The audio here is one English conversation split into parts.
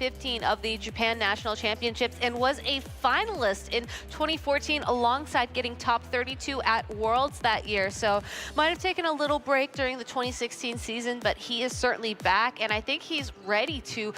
15 of the Japan National Championships and was a finalist in 2014 alongside getting top 32 at Worlds that year. So might have taken a little break during the 2016 season, but he is certainly back, and I think he's ready to,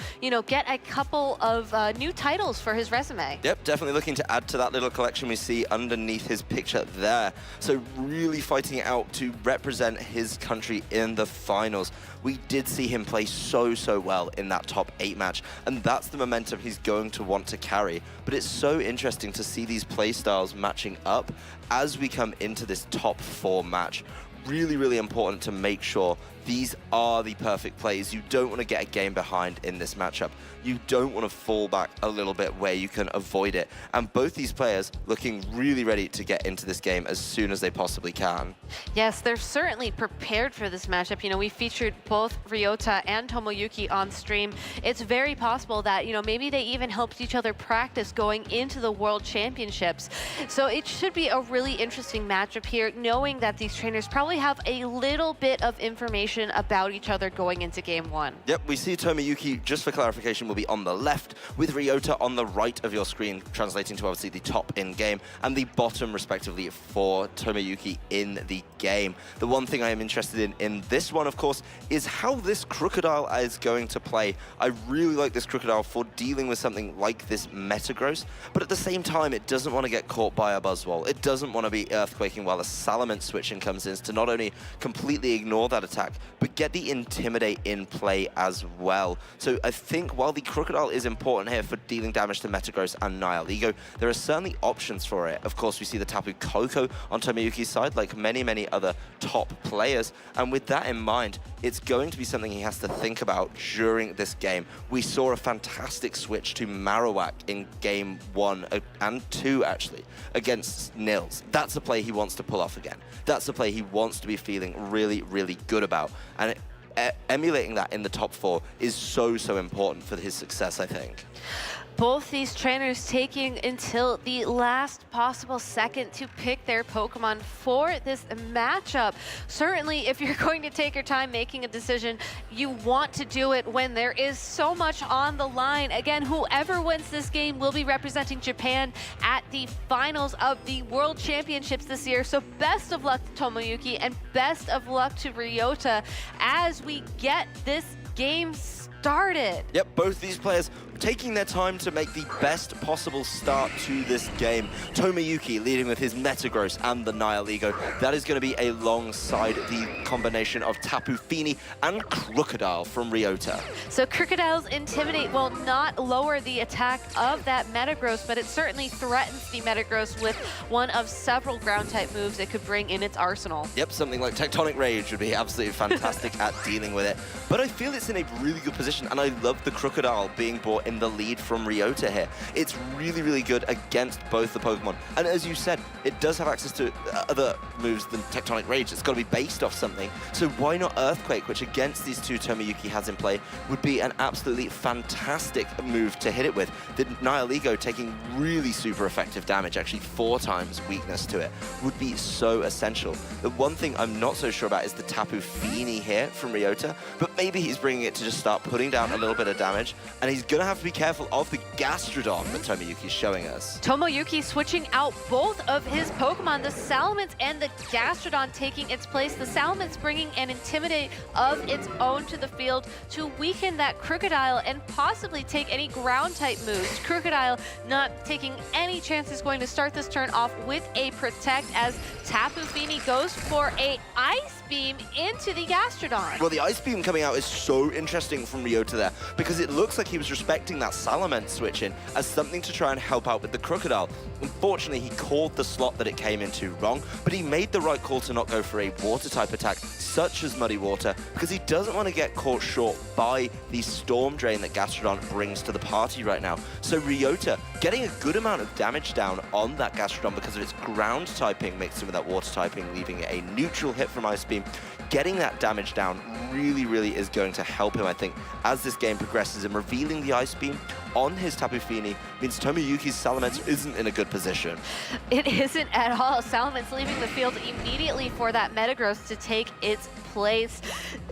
get a couple of new titles for his resume. Yep, definitely looking to add to that little collection we see underneath his picture there. So really fighting it out to represent his country in the finals. We did see him play so well in that top 8 match, and that's the momentum he's going to want to carry. But it's so interesting to see these play styles matching up as we come into this top 4 match. Really important to make sure these are the perfect plays. You don't want to get a game behind in this matchup. You don't want to fall back a little bit where you can avoid it. And both these players looking really ready to get into this game as soon as they possibly can. Yes, they're certainly prepared for this matchup. We featured both Ryota and Tomoyuki on stream. It's very possible that, maybe they even helped each other practice going into the World Championships. So it should be a really interesting matchup here, knowing that these trainers probably have a little bit of information about each other going into game 1. Yep, we see Tomoyuki, just for clarification, will be on the left, with Ryota on the right of your screen, translating to obviously the top in game, and the bottom, respectively, for Tomoyuki in the game. The one thing I am interested in this one, of course, is how this Crocodile is going to play. I really like this Crocodile for dealing with something like this Metagross, but at the same time, it doesn't want to get caught by a Buzzwole. It doesn't want to be Earthquaking while a Salamence switching comes in to not only completely ignore that attack, but get the Intimidate in play as well. So I think while the Crocodile is important here for dealing damage to Metagross and Nihilego, there are certainly options for it. Of course, we see the Tapu Koko on Tomoyuki's side, like many other top players. And with that in mind, it's going to be something he has to think about during this game. We saw a fantastic switch to Marowak in game 1 and 2, actually, against Nils. That's a play he wants to pull off again. That's a play he wants to be feeling really good about. And emulating that in the top 4 is so important for his success, I think. Both these trainers taking until the last possible second to pick their Pokemon for this matchup. Certainly, if you're going to take your time making a decision, you want to do it when there is so much on the line. Again, whoever wins this game will be representing Japan at the finals of the World Championships this year. So best of luck to Tomoyuki and best of luck to Ryota as we get this game started. Yep, both these players taking their time to make the best possible start to this game. Tomoyuki leading with his Metagross and the Nihilego. That is going to be alongside the combination of Tapu Fini and Crocodile from Ryota. So Crocodile's Intimidate will not lower the attack of that Metagross, but it certainly threatens the Metagross with one of several ground-type moves it could bring in its arsenal. Yep, something like Tectonic Rage would be absolutely fantastic at dealing with it. But I feel it's in a really good position, and I love the Crocodile being brought in the lead from Ryota here. It's really good against both the Pokemon. And as you said, it does have access to other moves than Tectonic Rage. It's got to be based off something. So why not Earthquake, which against these two Tomoyuki has in play, would be an absolutely fantastic move to hit it with. The Nihilego taking really super effective damage, actually 4 times weakness to it, would be so essential. The one thing I'm not so sure about is the Tapu Fini here from Ryota, but maybe he's bringing it to just start putting down a little bit of damage, and he's going to have to be careful of the Gastrodon that Tomoyuki's showing us. Tomoyuki switching out both of his Pokemon, the Salamence and the Gastrodon taking its place. The Salamence bringing an Intimidate of its own to the field to weaken that Crocodile and possibly take any ground-type moves. Crocodile not taking any chances, going to start this turn off with a Protect as Tapu Fini goes for a Ice Beam into the Gastrodon. Well, the Ice Beam coming out is so interesting from Ryota there, because it looks like he was respecting that Salamence switch in as something to try and help out with the Crocodile. Unfortunately, he called the slot that it came into wrong, but he made the right call to not go for a Water-type attack, such as Muddy Water, because he doesn't want to get caught short by the Storm Drain that Gastrodon brings to the party right now. So Ryota getting a good amount of damage down on that Gastrodon because of its ground typing mixed in with that water typing, leaving it a neutral hit from Ice Beam. Getting that damage down really is going to help him, I think, as this game progresses, and revealing the Ice Beam on his Tapu Fini means Tomoyuki's Salamence isn't in a good position. It isn't at all. Salamence leaving the field immediately for that Metagross to take its place.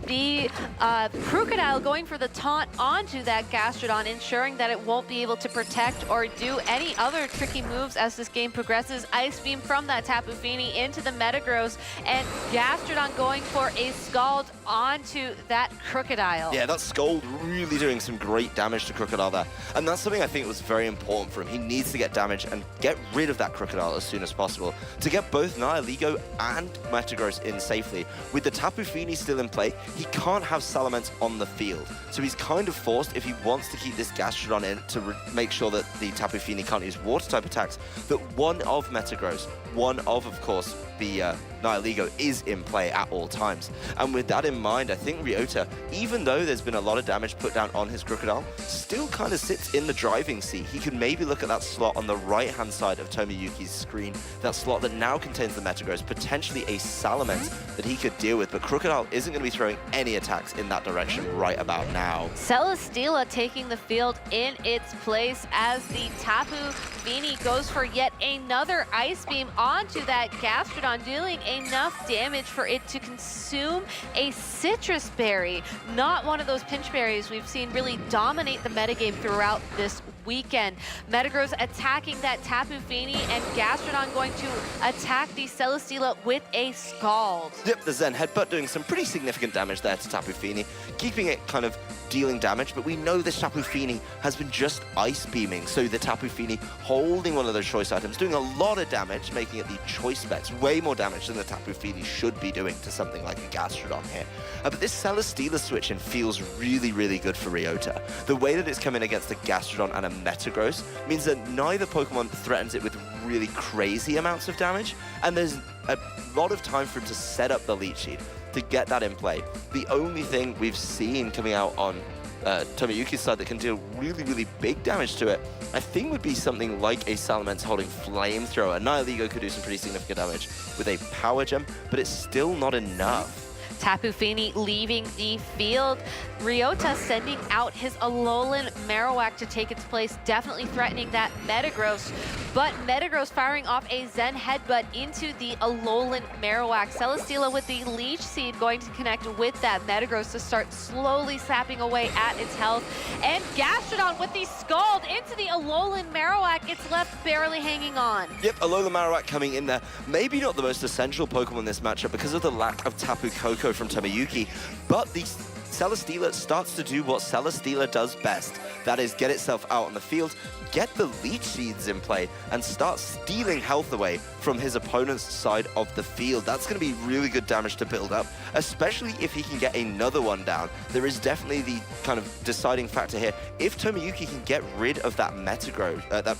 The Krookodile going for the taunt onto that Gastrodon, ensuring that it won't be able to protect or do any other tricky moves as this game progresses. Ice Beam from that Tapu Fini into the Metagross, and Gastrodon going for a Scald onto that Krookodile. Yeah, that Scald really doing some great damage to Krookodile there. And that's something I think was very important for him. He needs to get damage and get rid of that Krookodile as soon as possible to get both Nihilego and Metagross in safely. With the Tapu Fini still in play, he can't have Salamence on the field. So he's kind of forced, if he wants to keep this Gastrodon in, to make sure that the Tapu Fini can't use water-type attacks, that one of Metagross, one of course, the Nihilego is in play at all times. And with that in mind, I think Ryota, even though there's been a lot of damage put down on his Krookodile, still kind of sits in the driving seat. He could maybe look at that slot on the right-hand side of Tomoyuki's screen, that slot that now contains the Metagross, potentially a Salamence that he could deal with, but Krookodile isn't going to be throwing any attacks in that direction right about now. Celesteela taking the field in its place as the Tapu Fini goes for yet another Ice Beam onto that Gastrodon, dealing enough damage for it to consume a Citrus Berry. Not one of those pinch berries we've seen really dominate the metagame throughout this weekend. Metagross attacking that Tapu Fini, and Gastrodon going to attack the Celesteela with a Scald. Yep, the Zen Headbutt doing some pretty significant damage there to Tapu Fini, keeping it kind of dealing damage, but we know this Tapu Fini has been just Ice Beaming, so the Tapu Fini holding one of those choice items, doing a lot of damage, making it the choice specs, way more damage than the Tapu Fini should be doing to something like a Gastrodon here. But this Celesteela switch in feels really, really good for Ryota. The way that it's coming against the Gastrodon and a Metagross means that neither Pokemon threatens it with really crazy amounts of damage, and there's a lot of time for him to set up the Leech Seed to get that in play. The only thing we've seen coming out on Tomoyuki's side that can deal really, really big damage to it, I think would be something like a Salamence holding Flamethrower. Nihilego could do some pretty significant damage with a Power Gem, but it's still not enough. Tapu Fini leaving the field. Ryota sending out his Alolan Marowak to take its place, definitely threatening that Metagross. But Metagross firing off a Zen Headbutt into the Alolan Marowak. Celesteela with the Leech Seed going to connect with that Metagross to start slowly sapping away at its health. And Gastrodon with the Scald into the Alolan Marowak. It's left barely hanging on. Yep, Alolan Marowak coming in there. Maybe not the most essential Pokemon in this matchup because of the lack of Tapu Koko from Tomoyuki, but the Celesteela starts to do what Celesteela does best. That is get itself out on the field, get the Leech Seeds in play, and start stealing health away from his opponent's side of the field. That's going to be really good damage to build up, especially if he can get another one down. There is definitely the kind of deciding factor here. If Tomoyuki can get rid of that Metagross, that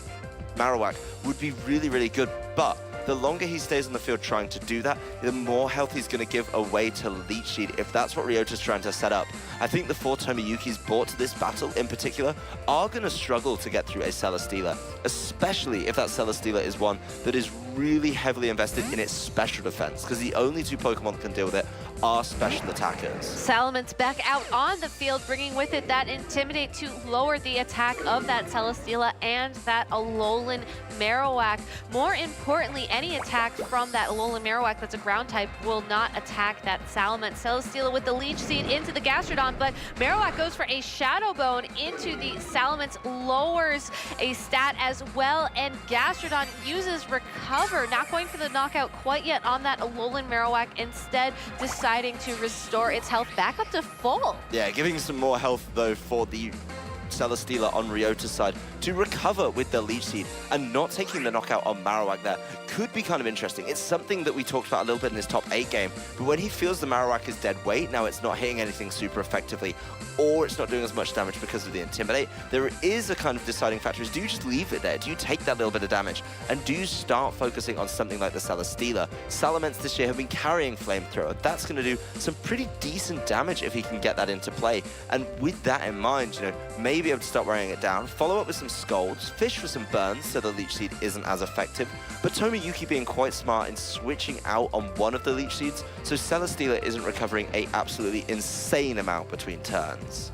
Marowak would be really, really good, but the longer he stays on the field trying to do that, the more health he's going to give away to Leech Seed, if that's what Ryota's trying to set up. I think the 4 Tomoyukis brought to this battle in particular are going to struggle to get through a Celesteela, especially if that Celesteela is one that is really heavily invested in its special defense, because the only 2 Pokemon that can deal with it are special attackers. Salamence back out on the field, bringing with it that Intimidate to lower the attack of that Celesteela and that Alolan Marowak. More importantly, any attack from that Alolan Marowak that's a ground type will not attack that Salamence. Celesteela with the Leech Seed into the Gastrodon, but Marowak goes for a Shadow Bone into the Salamence, lowers a stat as well, and Gastrodon uses Recover, not going for the knockout quite yet on that Alolan Marowak, instead deciding to restore its health back up to full. Yeah, giving some more health though for the Celesteela on Ryota's side to recover with the Leech Seed, and not taking the knockout on Marowak there could be kind of interesting. It's something that we talked about a little bit in his top 8 game, but when he feels the Marowak is dead weight, now it's not hitting anything super effectively, or it's not doing as much damage because of the Intimidate, there is a kind of deciding factor. Is do you just leave it there? Do you take that little bit of damage? And do you start focusing on something like the Celesteela? Salamence this year have been carrying Flamethrower. That's going to do some pretty decent damage if he can get that into play. And with that in mind, you know, maybe able to start wearing it down, follow up with some Scalds, fish for some burns so the Leech Seed isn't as effective, but Tomoyuki being quite smart in switching out on one of the Leech Seeds, so Celesteela isn't recovering a absolutely insane amount between turns.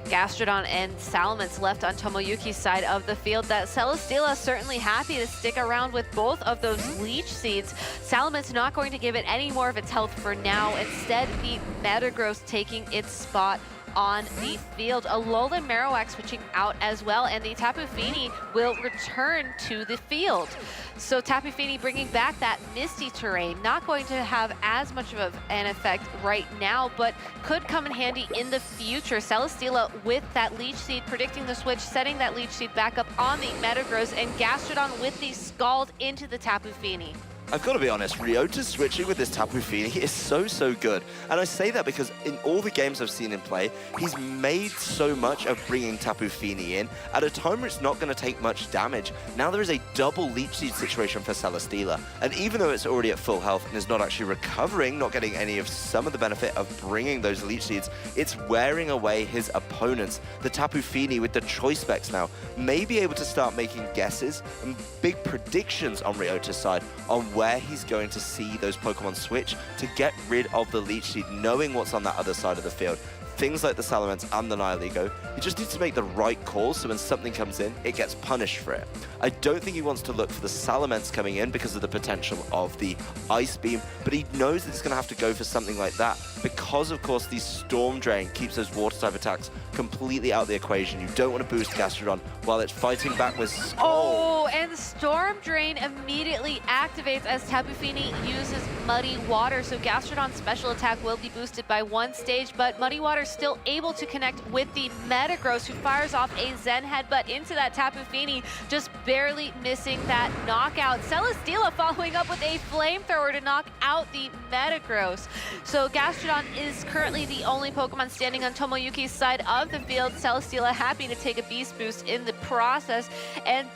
Gastrodon and Salamence left on Tomoyuki's side of the field. That Celesteela certainly happy to stick around with both of those leech seeds. Salamence not going to give it any more of its health for now. Instead, the Metagross taking its spot on the field. Alolan Marowak switching out as well, and the Tapu Fini will return to the field. So Tapu Fini bringing back that misty terrain, not going to have as much of an effect right now, but could come in handy in the future. Celesteela with that Leech Seed, predicting the switch, setting that Leech Seed back up on the Metagross, and Gastrodon with the Scald into the Tapu Fini. I've got to be honest, Ryota switching with this Tapu Fini is so good. And I say that because in all the games I've seen him play, he's made so much of bringing Tapu Fini in at a time where it's not going to take much damage. Now there is a double Leech Seed situation for Celesteela. And even though it's already at full health and is not actually recovering, not getting any of some of the benefit of bringing those Leech Seeds, it's wearing away his opponents. The Tapu Fini with the choice specs now may be able to start making guesses and big predictions on Ryota's side on where he's going to see those Pokemon switch to get rid of the Leech Seed, knowing what's on that other side of the field. Things like the Salamence and the Nihilego, he just needs to make the right calls so when something comes in, it gets punished for it. I don't think he wants to look for the Salamence coming in because of the potential of the Ice Beam, but he knows that he's going to have to go for something like that because, of course, the Storm Drain keeps those Water-type attacks completely out of the equation. You don't want to boost Gastrodon while it's fighting back with Skull. Oh, and the Storm Drain immediately activates as Tapu Fini uses Muddy Water, so Gastrodon's special attack will be boosted by 1 stage, but Muddy Water still able to connect with the Metagross, who fires off a Zen Headbutt into that Tapu Fini, just barely missing that knockout. Celesteela following up with a Flamethrower to knock out the Metagross. So Gastrodon is currently the only Pokemon standing on Tomoyuki's side of the field. Celesteela happy to take a Beast Boost in the process, and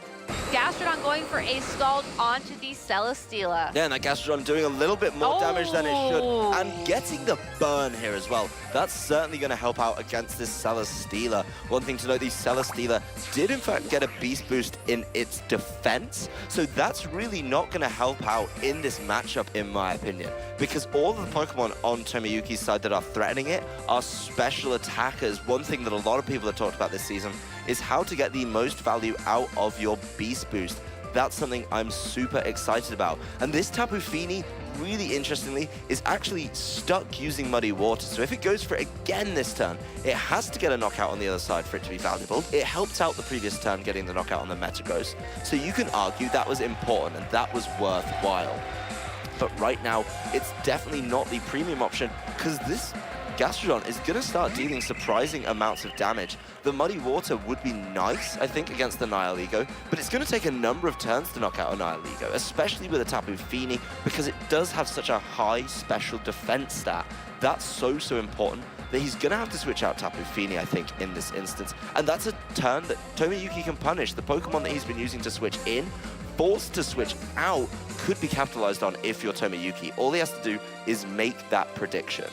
Gastrodon going for a Scald onto the Celesteela. Yeah, and that Gastrodon doing a little bit more damage than it should, and getting the burn here as well. That's certainly going to help out against this Celesteela. One thing to note, the Celesteela did in fact get a Beast Boost in its defense, so that's really not going to help out in this matchup, in my opinion, because all of the Pokemon on Tomoyuki's side that are threatening it are special attackers. One thing that a lot of people have talked about this season is how to get the most value out of your Beast Boost. That's something I'm super excited about. And this Tapu Fini, really interestingly, is actually stuck using Muddy Water. So if it goes for it again this turn, it has to get a knockout on the other side for it to be valuable. It helped out the previous turn getting the knockout on the Metagross. So you can argue that was important and that was worthwhile. But right now, it's definitely not the premium option because this Gastrodon is going to start dealing surprising amounts of damage. The Muddy Water would be nice, I think, against the Nihilego, but it's going to take a number of turns to knock out a Nihilego, especially with a Tapu Fini, because it does have such a high special defense stat. That's so important that he's going to have to switch out Tapu Fini, I think, in this instance. And that's a turn that Tomoyuki can punish. The Pokemon that he's been using to switch in, forced to switch out, could be capitalized on if you're Tomoyuki. All he has to do is make that prediction.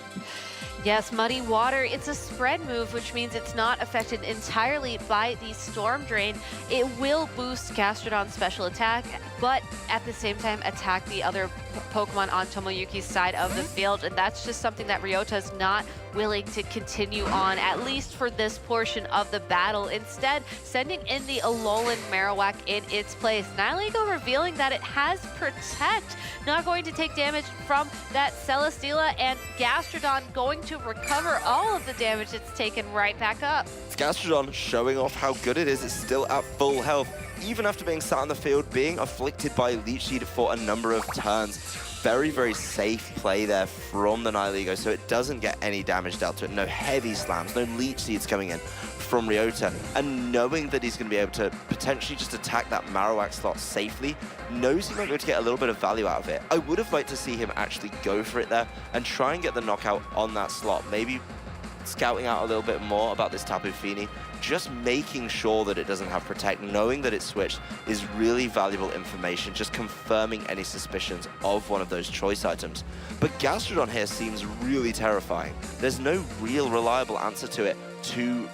Yes, Muddy Water, it's a spread move, which means it's not affected entirely by the Storm Drain. It will boost Gastrodon's special attack, but at the same time attack the other Pokemon on Tomoyuki's side of the field, and that's just something that Ryota is not willing to continue on, at least for this portion of the battle. Instead, sending in the Alolan Marowak in its place. Nihilego revealing that it has Protect, not going to take damage from that Celesteela, and Gastrodon going to recover all of the damage it's taken right back up. It's Gastrodon showing off how good it is. It's still at full health, even after being sat on the field, being afflicted by Leech Seed for a number of turns. Very safe play there from the Nihilego, so it doesn't get any damage dealt to it. No heavy slams, no Leech Seeds coming in from Ryota. And knowing that he's going to be able to potentially just attack that Marowak slot safely, knows he might be able to get a little bit of value out of it. I would have liked to see him actually go for it there and try and get the knockout on that slot. Maybe scouting out a little bit more about this Tapu Fini, just making sure that it doesn't have Protect, knowing that it's switched is really valuable information, just confirming any suspicions of one of those choice items. But Gastrodon here seems really terrifying. There's no real reliable answer to it to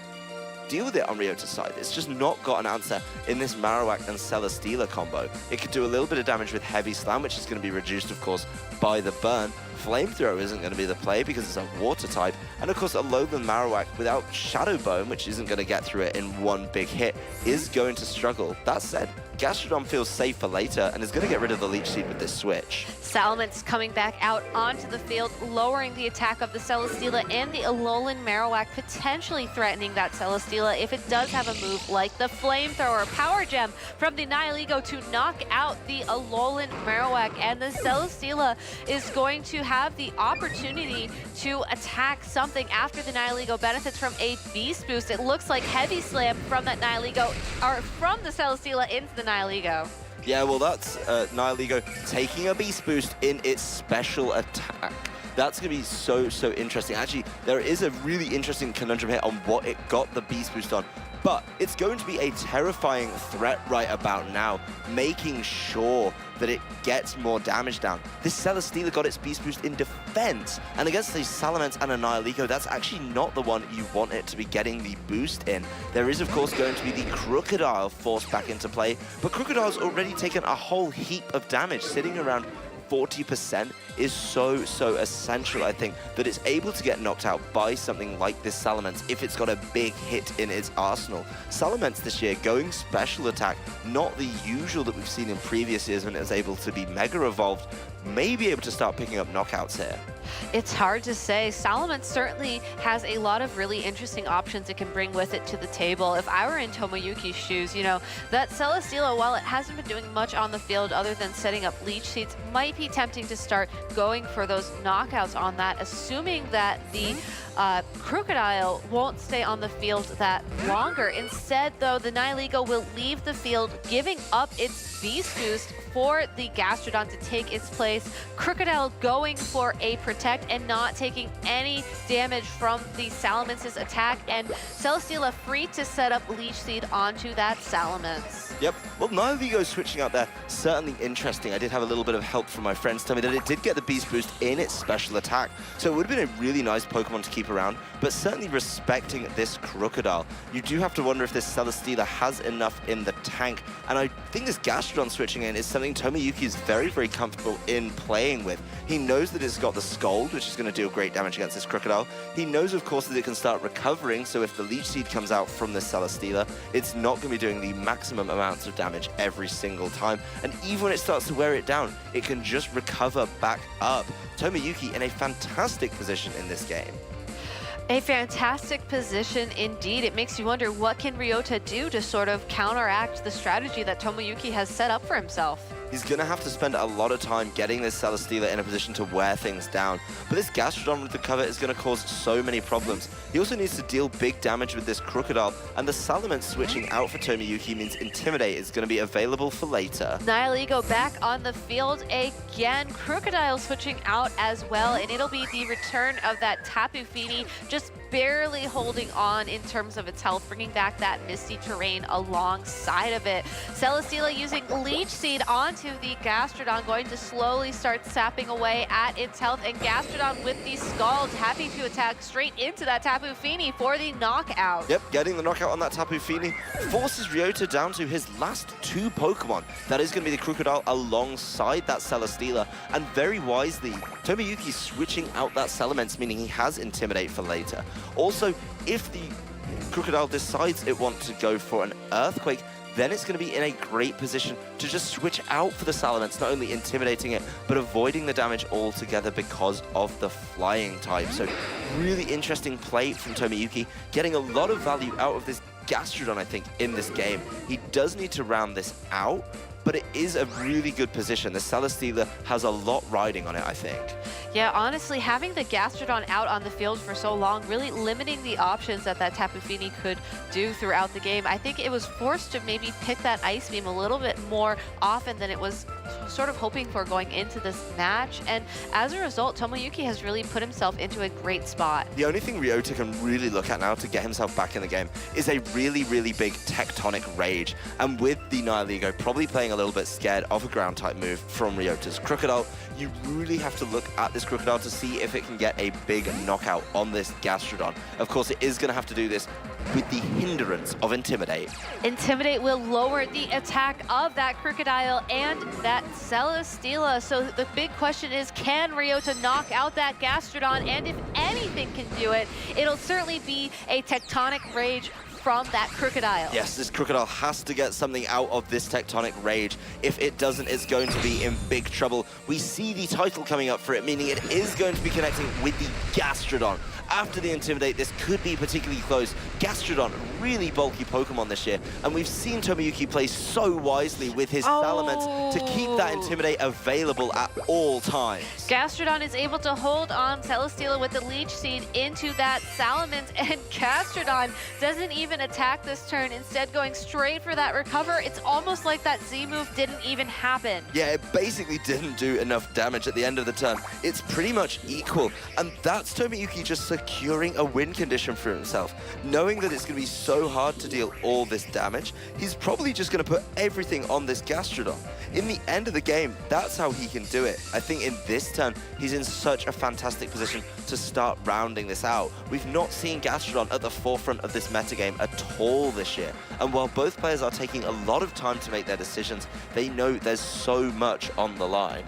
deal with it on Ryota's side. It's just not got an answer in this Marowak and Celesteela combo. It could do a little bit of damage with Heavy Slam, which is going to be reduced, of course, by the burn. Flamethrower isn't going to be the play because it's a water type. And of course, a Alolan Marowak without Shadow Bone, which isn't going to get through it in one big hit, is going to struggle. That said, Gastrodon feels safe for later and is going to get rid of the Leech Seed with this switch. Salamence coming back out onto the field, lowering the attack of the Celesteela and the Alolan Marowak, potentially threatening that Celesteela if it does have a move like the Flamethrower. Power Gem from the Nihilego to knock out the Alolan Marowak, and the Celesteela is going to have the opportunity to attack something after the Nihilego benefits from a Beast Boost. It looks like Heavy Slam from that Nihilego, or from the Celesteela into the Nihilego. Yeah, well, that's Nihilego taking a Beast Boost in its special attack. That's going to be so interesting. Actually, there is a really interesting conundrum here on what it got the Beast Boost on. But it's going to be a terrifying threat right about now, making sure that it gets more damage down. This Celesteela got its Beast Boost in defense, and against the Salamence and a Nihilego, that's actually not the one you want it to be getting the boost in. There is, of course, going to be the Crocodile forced back into play, but Crocodile's already taken a whole heap of damage, sitting around 40% is so essential, I think, that it's able to get knocked out by something like this Salamence if it's got a big hit in its arsenal. Salamence this year going special attack, not the usual that we've seen in previous years when it was able to be Mega Evolved, may be able to start picking up knockouts here. It's hard to say. Salamence certainly has a lot of really interesting options it can bring with it to the table. If I were in Tomoyuki's shoes, you know, that Celesteela, while it hasn't been doing much on the field other than setting up Leech Seeds, might be tempting to start going for those knockouts on that, assuming that the Crocodile won't stay on the field that longer. Instead, though, the Nihilego will leave the field, giving up its Beast Boost for the Gastrodon to take its place. Crocodile going for a Protect and not taking any damage from the Salamence's attack, and Celesteela free to set up Leech Seed onto that Salamence. Yep, well, Nihilego switching out there, certainly interesting. I did have a little bit of help from my friends tell me that it did get the Beast Boost in its special attack, so it would have been a really nice Pokemon to keep around, but certainly respecting this Crocodile. You do have to wonder if this Celesteela has enough in the tank, and I think this Gastrodon switching in is something Tomoyuki is very comfortable in playing with. He knows that it's got the Scald, which is going to deal great damage against this Crocodile. He knows, of course, that it can start recovering, so if the Leech Seed comes out from this Celesteela, it's not going to be doing the maximum amounts of damage every single time, and even when it starts to wear it down, it can just recover back up. Tomoyuki in a fantastic position in this game. A fantastic position indeed. It makes you wonder, what can Ryota do to sort of counteract the strategy that Tomoyuki has set up for himself? He's going to have to spend a lot of time getting this Celesteela in a position to wear things down. But this Gastrodon with the cover is going to cause so many problems. He also needs to deal big damage with this Crocodile, and the Salamence switching out for Tomoyuki means Intimidate is going to be available for later. Nihilego back on the field again. Crocodile switching out as well, and it'll be the return of that Tapu Fini, just barely holding on in terms of its health, bringing back that Misty Terrain alongside of it. Celesteela using Leech Seed onto the Gastrodon, going to slowly start sapping away at its health, and Gastrodon with the Scald, happy to attack straight into that Tapu Fini for the knockout. Yep, getting the knockout on that Tapu Fini forces Ryota down to his last two Pokemon. That is going to be the Crocodile alongside that Celesteela, and very wisely, Tomoyuki switching out that Salamence, meaning he has Intimidate for later. Also, if the Crocodile decides it wants to go for an Earthquake, then it's going to be in a great position to just switch out for the Salamence, not only intimidating it, but avoiding the damage altogether because of the flying type. So really interesting play from Tomoyuki, getting a lot of value out of this Gastrodon, I think, in this game. He does need to round this out, but it is a really good position. The Celesteela has a lot riding on it, I think. Yeah, honestly, having the Gastrodon out on the field for so long, really limiting the options that Tapu Fini could do throughout the game. I think it was forced to maybe pick that Ice Beam a little bit more often than it was sort of hoping for going into this match. And as a result, Tomoyuki has really put himself into a great spot. The only thing Ryota can really look at now to get himself back in the game is a really big Tectonic Rage. And with the Nihilego probably playing getting a little bit scared of a ground type move from Ryota's Crocodile. You really have to look at this Crocodile to see if it can get a big knockout on this Gastrodon. Of course, it is going to have to do this with the hindrance of Intimidate. Intimidate will lower the attack of that Crocodile and that Celesteela. So the big question is, can Ryota knock out that Gastrodon? And if anything can do it, it'll certainly be a Tectonic Rage from that Crocodile. Yes, this Crocodile has to get something out of this Tectonic Rage. If it doesn't, it's going to be in big trouble. We see the title coming up for it, meaning it is going to be connecting with the Gastrodon. After the Intimidate, this could be particularly close. Gastrodon, really bulky Pokemon this year, and we've seen Tomoyuki play so wisely with his Salamence to keep that Intimidate available at all times. Gastrodon is able to hold on Celesteela with the Leech Seed into that Salamence, and Gastrodon doesn't even attack this turn, instead going straight for that recover. It's almost like that Z move didn't even happen. Yeah, it basically didn't do enough damage at the end of the turn. It's pretty much equal, and that's Tomoyuki just securing a win condition for himself. Knowing that it's going to be so hard to deal all this damage, he's probably just going to put everything on this Gastrodon. In the end of the game, that's how he can do it. I think in this turn, he's in such a fantastic position to start rounding this out. We've not seen Gastrodon at the forefront of this metagame at all this year. And while both players are taking a lot of time to make their decisions, they know there's so much on the line.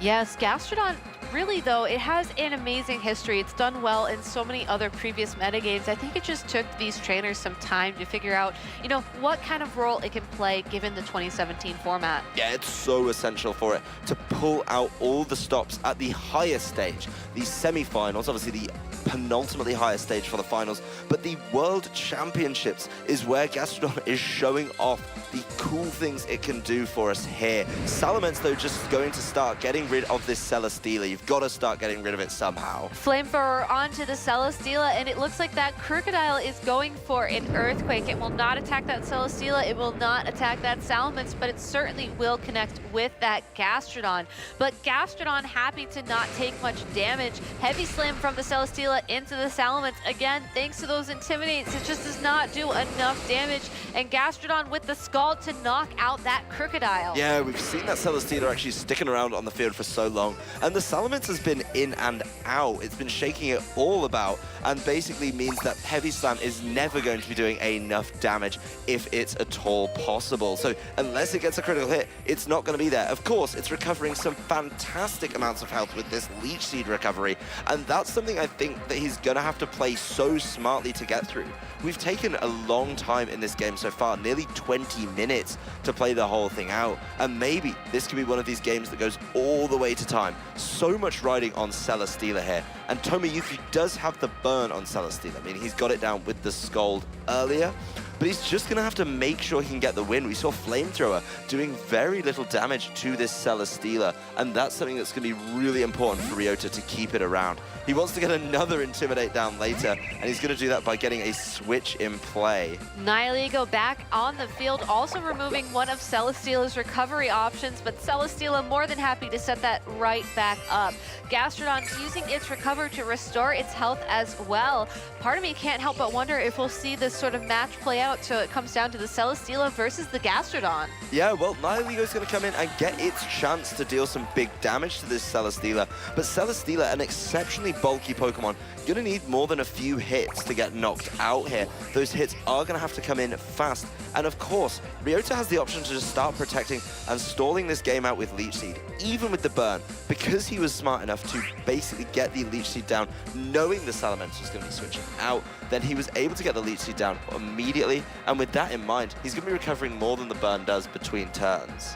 Yes, Gastrodon, really though, it has an amazing history. It's done well in so many other previous metagames. I think it just took these trainers some time to figure out, you know, what kind of role it can play given the 2017 format. Yeah, it's so essential for it to pull out all the stops at the highest stage. The semi-finals, obviously the penultimately highest stage for the finals, but the World Championships is where Gastrodon is showing off the cool things it can do for us here. Salamence, though, just going to start getting rid of this Celesteela. You've got to start getting rid of it somehow. Flamethrower onto the Celesteela, and it looks like that Crocodile is going for an Earthquake. It will not attack that Celesteela, it will not attack that Salamence, but it certainly will connect with that Gastrodon. But Gastrodon happy to not take much damage. Heavy Slam from the Celesteela into the Salamence. Again, thanks to those Intimidates, it just does not do enough damage. And Gastrodon with the Scald to knock out that Crocodile. Yeah, we've seen that Celesteela actually sticking around on the field for so long. And the Salamence has been in and out. It's been shaking it all about, and basically means that Heavy Slam is never going to be doing enough damage if it's at all possible. So unless it gets a critical hit, it's not going to be there. Of course, it's recovering some fantastic amounts of health with this Leech Seed recovery, and that's something I think that he's going to have to play so smartly to get through. We've taken a long time in this game so far, nearly 20 minutes to play the whole thing out, and maybe this could be one of these games that goes all the way to time. So much riding on Celesteela here, and Tomoyuki does have the burn on Celesteela. I mean, he's got it down with the Scald earlier, but he's just going to have to make sure he can get the win. We saw Flamethrower doing very little damage to this Celesteela, and that's something that's going to be really important for Ryota to keep it around. He wants to get another Intimidate down later, and he's going to do that by getting a switch in play. Nihilego back on the field, also removing one of Celesteela's recovery options, but Celesteela more than happy to set that right back up. Gastrodon using its recover to restore its health as well. Part of me can't help but wonder if we'll see this sort of match play out, so it comes down to the Celesteela versus the Gastrodon. Yeah, well, Nihilego's going to come in and get its chance to deal some big damage to this Celesteela, but Celesteela, an exceptionally bulky Pokemon, going to need more than a few hits to get knocked out here. Those hits are going to have to come in fast, and of course, Ryota has the option to just start protecting and stalling this game out with Leech Seed, even with the burn, because he was smart enough to basically get the Leech Seed down, knowing the Salamence was going to be switching out. Then he was able to get the Leech Seed down immediately, and with that in mind, he's going to be recovering more than the burn does between turns.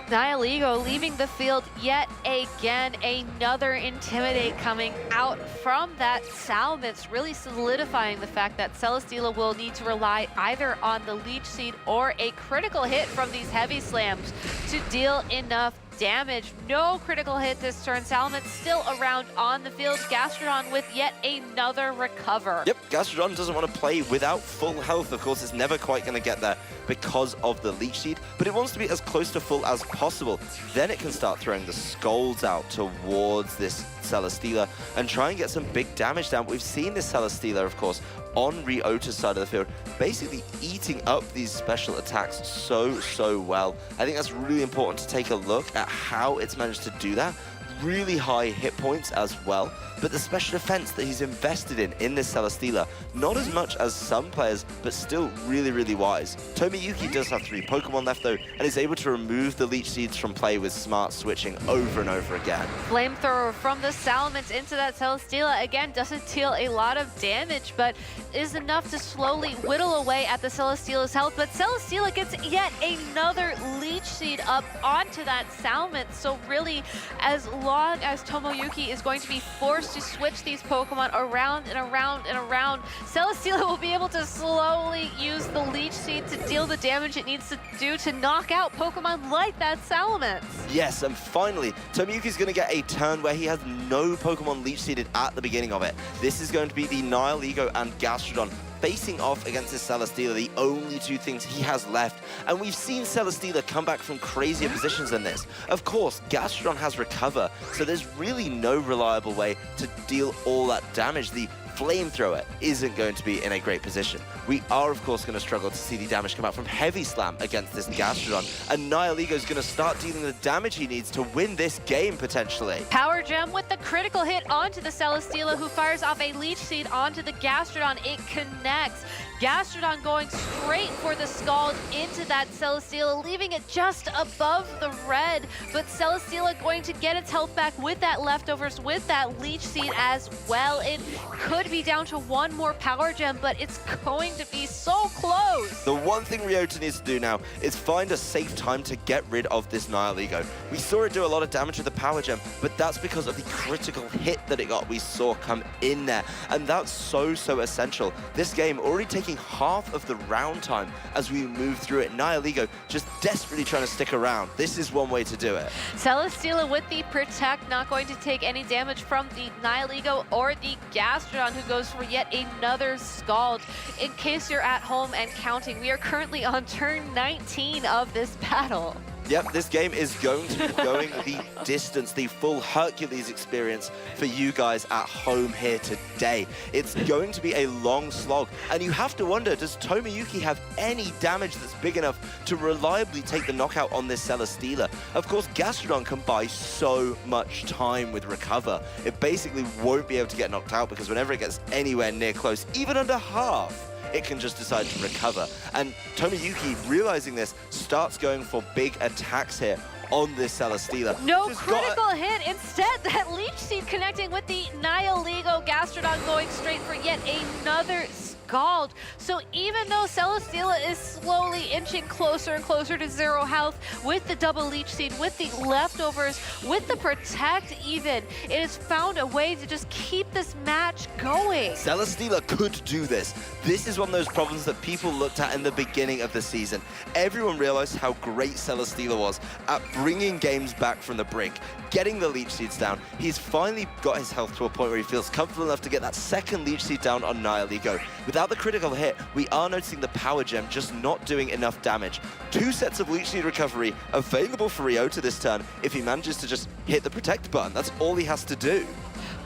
Nihilego leaving the field yet again. Another Intimidate coming out from that Salamence, really solidifying the fact that Celesteela will need to rely either on the Leech Seed or a critical hit from these Heavy Slams to deal enough damage. No critical hit this turn. Salamence still around on the field. Gastrodon with yet another recover. Yep, Gastrodon doesn't want to play without full health. Of course, it's never quite going to get there because of the Leech Seed, but it wants to be as close to full as possible. Then it can start throwing the Scalds out towards this Celesteela and try and get some big damage down. We've seen this Celesteela, of course, on Ryota's side of the field, basically eating up these special attacks so well. I think that's really important to take a look at how it's managed to do that. Really high hit points as well, but the special defense that he's invested in this Celesteela, not as much as some players, but still really wise. Tomoyuki does have 3 Pokemon left though, and is able to remove the Leech Seeds from play with smart switching over and over again. Flamethrower from the Salamence into that Celesteela, again, doesn't deal a lot of damage, but is enough to slowly whittle away at the Celesteela's health. But Celesteela gets yet another Leech Seed up onto that Salamence, so really, as long as Tomoyuki is going to be forced to switch these Pokemon around and around and around, Celesteela will be able to slowly use the Leech Seed to deal the damage it needs to do to knock out Pokemon like that Salamence. Yes, and finally, Tomoyuki's going to get a turn where he has no Pokemon Leech Seeded at the beginning of it. This is going to be the Nihilego and Gastrodon facing off against this Celesteela, the only 2 things he has left. And we've seen Celesteela come back from crazier positions than this. Of course, Gastrodon has Recover, so there's really no reliable way to deal all that damage. The Flamethrower isn't going to be in a great position. We are, of course, going to struggle to see the damage come out from Heavy Slam against this Gastrodon, and Nihilego's going to start dealing the damage he needs to win this game, potentially. Power Gem with the critical hit onto the Celesteela, who fires off a Leech Seed onto the Gastrodon. It connects. Gastrodon going straight for the Scald into that Celesteela, leaving it just above the red, but Celesteela going to get its health back with that leftovers, with that Leech Seed as well. It could be down to 1 more Power Gem, but it's going to be so close. The one thing Ryota needs to do now is find a safe time to get rid of this Nihilego. We saw it do a lot of damage with the Power Gem, but that's because of the critical hit that it got we saw come in there, and that's so essential. This game already taking half of the round time as we move through it. Nihilego just desperately trying to stick around. This is one way to do it. Celesteela with the Protect, not going to take any damage from the Nihilego or the Gastrodon, who goes for yet another Scald. In case you're at home and counting, we are currently on turn 19 of this battle. Yep, this game is going to be going the distance, the full Hercules experience for you guys at home here today. It's going to be a long slog, and you have to wonder, does Tomoyuki have any damage that's big enough to reliably take the knockout on this Celesteela? Of course, Gastrodon can buy so much time with Recover. It basically won't be able to get knocked out because whenever it gets anywhere near close, even under half, it can just decide to recover. And Tomoyuki, realizing this, starts going for big attacks here on this Celesteela. No critical hit. Instead, that Leech Seed connecting with the Nihilego. Gastrodon going straight for yet another Scald. So even though Celesteela is slowly inching closer and closer to 0 health with the double Leech Seed, with the leftovers, with the Protect even, it has found a way to just keep this match going. Celesteela could do this. This is one of those problems that people looked at in the beginning of the season. Everyone realized how great Celesteela was at bringing games back from the brink, getting the Leech Seeds down. He's finally got his health to a point where he feels comfortable enough to get that second Leech Seed down on Nihilego. Without the critical hit, we are noticing the Power Gem just not doing enough damage. 2 sets of Leech Seed recovery available for Ryota this turn if he manages to just hit the Protect button. That's all he has to do.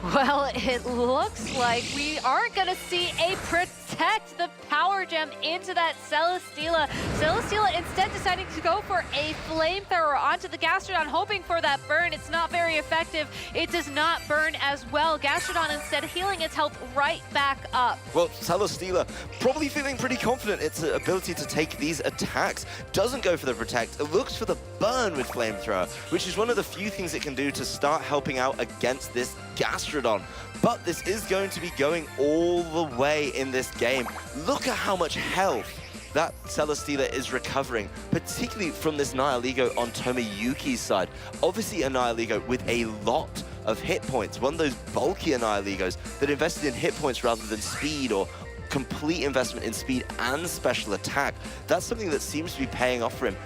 Well, it looks like we aren't going to see a Protect the Power Gem into that Celesteela. Celesteela instead deciding to go for a Flamethrower onto the Gastrodon, hoping for that burn. It's not very effective. It does not burn as well. Gastrodon instead healing its health right back up. Well, Celesteela probably feeling pretty confident its ability to take these attacks. Doesn't go for the Protect. It looks for the burn with Flamethrower, which is one of the few things it can do to start helping out against this Gastrodon. But this is going to be going all the way in this game. Look at how much health that Celesteela is recovering, particularly from this Nihilego on Tomoyuki's side. Obviously a Nihilego with a lot of hit points, one of those bulkier Nihilegos that invested in hit points rather than speed, or complete investment in speed and special attack. That's something that seems to be paying off for him.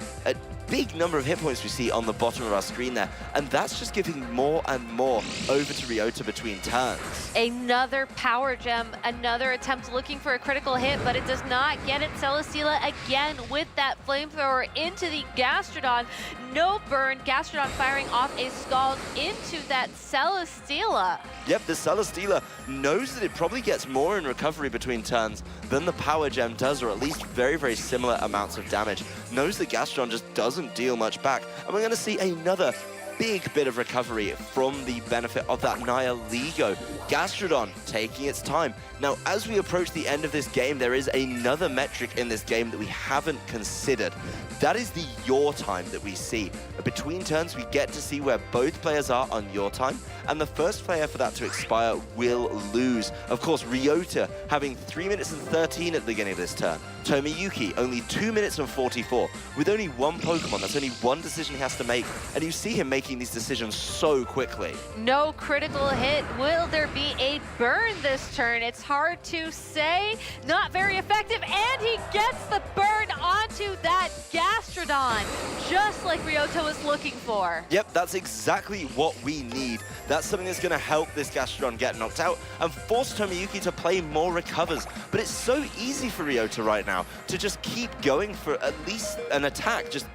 big number of hit points we see on the bottom of our screen there, and that's just giving more and more over to Ryota between turns. Another power gem, another attempt looking for a critical hit, but it does not get it. Celesteela again with that flamethrower into the Gastrodon. No burn, Gastrodon firing off a Scald into that Celesteela. Yep, the Celesteela knows that it probably gets more in recovery between turns than the power gem does, or at least very, very similar amounts of damage. Knows that Gastrodon just doesn't deal much back, and we're going to see another big bit of recovery from the benefit of that Nihilego. Gastrodon taking its time. Now, as we approach the end of this game, there is another metric in this game that we haven't considered. That is the yaw time that we see. Between turns, we get to see where both players are on yaw time, and the first player for that to expire will lose. Of course, Ryota having 3 minutes and 13 at the beginning of this turn. Tomoyuki only 2 minutes and 44. With only one Pokemon, that's only one decision he has to make, and you see him making these decisions so quickly. No critical hit. Will there be a burn this turn? It's hard to say. Not very effective, and he gets the burn onto that Gastrodon, just like Ryota was looking for. Yep, that's exactly what we need. That's something that's going to help this Gastrodon get knocked out and force Tomoyuki to play more recovers. But it's so easy for Ryota right now to just keep going for at least an attack. Just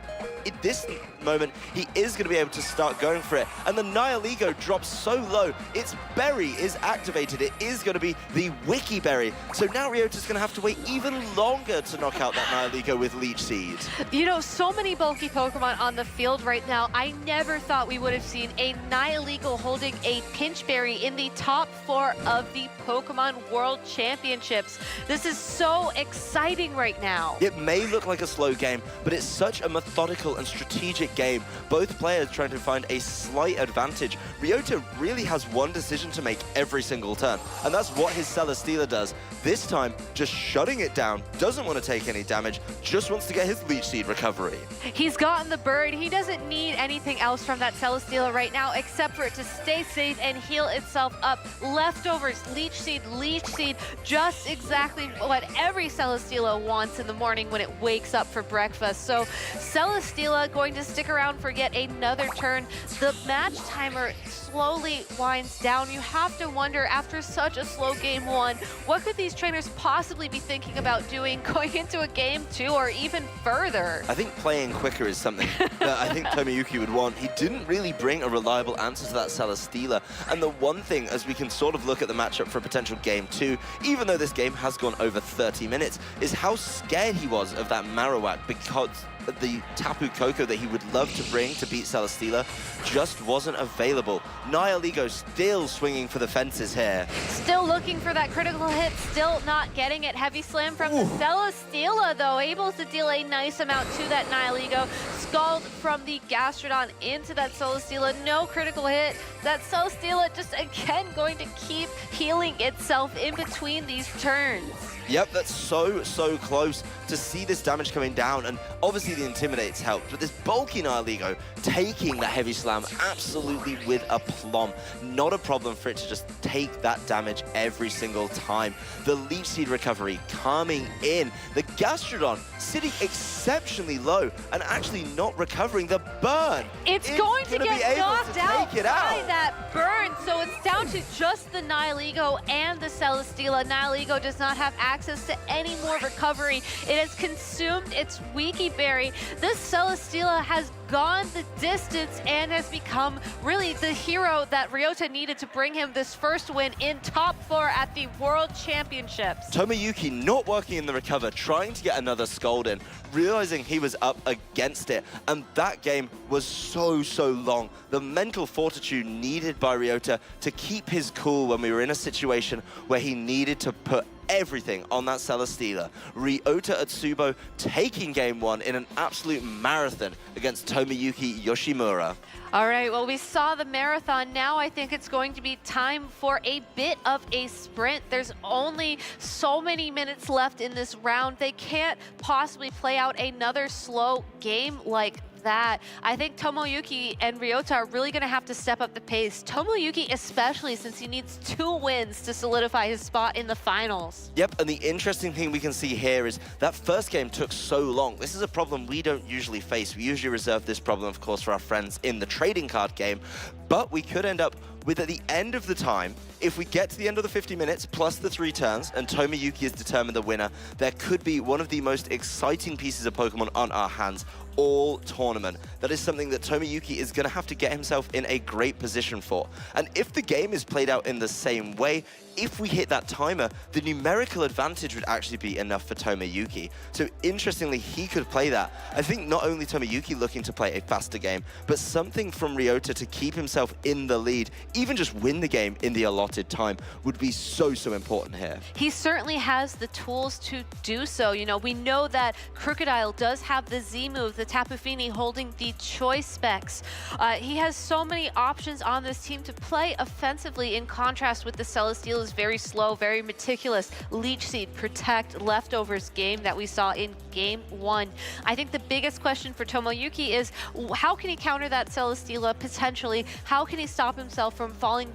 at this moment, he is going to be able to start going for it. And the Nihilego drops so low, its berry is activated. It is going to be the Wiki Berry. So now Ryota's going to have to wait even longer to knock out that Nihilego with Leech Seed. You know, so many bulky Pokemon on the field right now. I never thought we would have seen a Nihilego holding a Pinch Berry in the top 4 of the Pokemon World Championships. This is so exciting right now. It may look like a slow game, but it's such a methodical and strategic game. Both players trying to find a slight advantage. Ryota really has one decision to make every single turn, and that's what his Celesteela does. This time, just shutting it down, doesn't want to take any damage, just wants to get his Leech Seed recovery. He's gotten the bird. He doesn't need anything else from that Celesteela right now except for it to stay safe and heal itself up. Leftovers, Leech Seed, just exactly what every Celesteela wants in the morning when it wakes up for breakfast. So Celesteela going to stick around for yet another turn. The match timer slowly winds down. You have to wonder, after such a slow game 1, what could these trainers possibly be thinking about doing going into a game 2 or even further? I think playing quicker is something that I think Tomoyuki would want. He didn't really bring a reliable answer to that Celesteela. And the one thing, as we can sort of look at the matchup for a potential game 2, even though this game has gone over 30 minutes, is how scared he was of that Marowak, because the Tapu Koko that he would love to bring to beat Celesteela just wasn't available. Nihilego still swinging for the fences here. Still looking for that critical hit, still not getting it. Heavy slam from the Celesteela, though, able to deal a nice amount to that Nihilego. Scald from the Gastrodon into that Celesteela, no critical hit. That Celesteela just again going to keep healing itself in between these turns. Yep, that's so close to see this damage coming down, and obviously the Intimidate's helped, but this bulky Nihilego taking that heavy slam absolutely with aplomb. Not a problem for it to just take that damage every single time. The Leech Seed recovery coming in. The Gastrodon sitting exceptionally low and actually not recovering the burn. It's going to get knocked out by that burn, so it's down to just the Nihilego and the Celesteela. Nihilego does not have access to any more recovery. It has consumed its Wiki Berry. This Celesteela has gone the distance and has become really the hero that Ryota needed to bring him this first win in top 4 at the World Championships. Tomoyuki not working in the recover, trying to get another Scald in, realizing he was up against it, and that game was so long. The mental fortitude needed by Ryota to keep his cool when we were in a situation where he needed to put everything on that Celesteela. Ryota Otsubo taking game 1 in an absolute marathon against Tomoyuki Yoshimura. All right, well, we saw the marathon. Now I think it's going to be time for a bit of a sprint. There's only so many minutes left in this round. They can't possibly play out another slow game like that, I think Tomoyuki and Ryota are really going to have to step up the pace. Tomoyuki especially, since he needs 2 wins to solidify his spot in the finals. Yep, and the interesting thing we can see here is that first game took so long. This is a problem we don't usually face. We usually reserve this problem, of course, for our friends in the trading card game, but we could end up with, at the end of the time, if we get to the end of the 50 minutes plus the 3 turns and Tomoyuki is determined the winner, there could be one of the most exciting pieces of Pokemon on our hands all tournament. That is something that Tomoyuki is going to have to get himself in a great position for. And if the game is played out in the same way, if we hit that timer, the numerical advantage would actually be enough for Tomoyuki. So interestingly, he could play that. I think not only Tomoyuki looking to play a faster game, but something from Ryota to keep himself in the lead, even just win the game in the allotted time, would be so important here. He certainly has the tools to do so. You know, we know that Krookodile does have the Z move, the Tapu Fini holding the choice specs. He has so many options on this team to play offensively, in contrast with the Celesteela's very slow, very meticulous Leech Seed, Protect, Leftovers game that we saw in Game 1. I think the biggest question for Tomoyuki is how can he counter that Celesteela potentially? How can he stop himself from falling,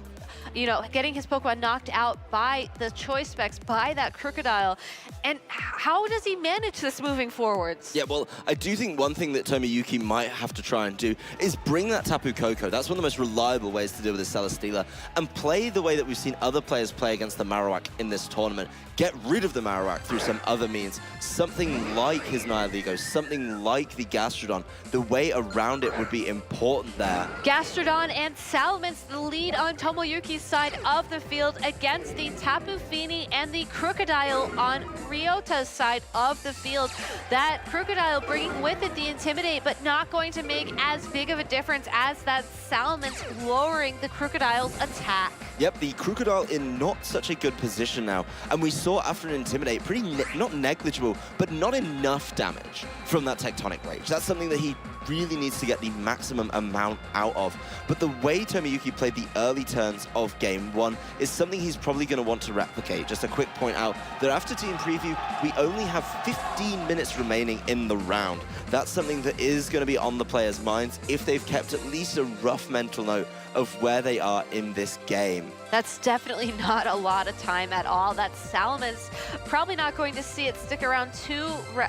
you know, getting his Pokemon knocked out by the choice specs, by that Krookodile? And how does he manage this moving forwards? Yeah, well, I do think one thing that Tomoyuki might have to try and do is bring that Tapu Koko. That's one of the most reliable ways to deal with the Celesteela, and play the way that we've seen other players play against the Marowak in this tournament. Get rid of the Marowak through some other means. Something like his Nihilego, something like the Gastrodon. The way around it would be important there. Gastrodon and Salamence the lead on Tomoyuki's side of the field against the Tapu Fini and the Krookodile on Ryota's side of the field. That Krookodile bringing with it the Intimidate, but not going to make as big of a difference as that Salamence lowering the Krookodile's attack. Yep, the Krookodile in not such a good position now. And we saw after an Intimidate, not negligible, but not enough damage from that Tectonic Rage. That's something that he really needs to get the maximum amount out of. But the way Tomoyuki played the early turns of Game 1 is something he's probably going to want to replicate. Just a quick point out that after Team Preview, we only have 15 minutes remaining in the round. That's something that is going to be on the players' minds if they've kept at least a rough mental note of where they are in this game. That's definitely not a lot of time at all. That Salamence probably not going to see it stick around too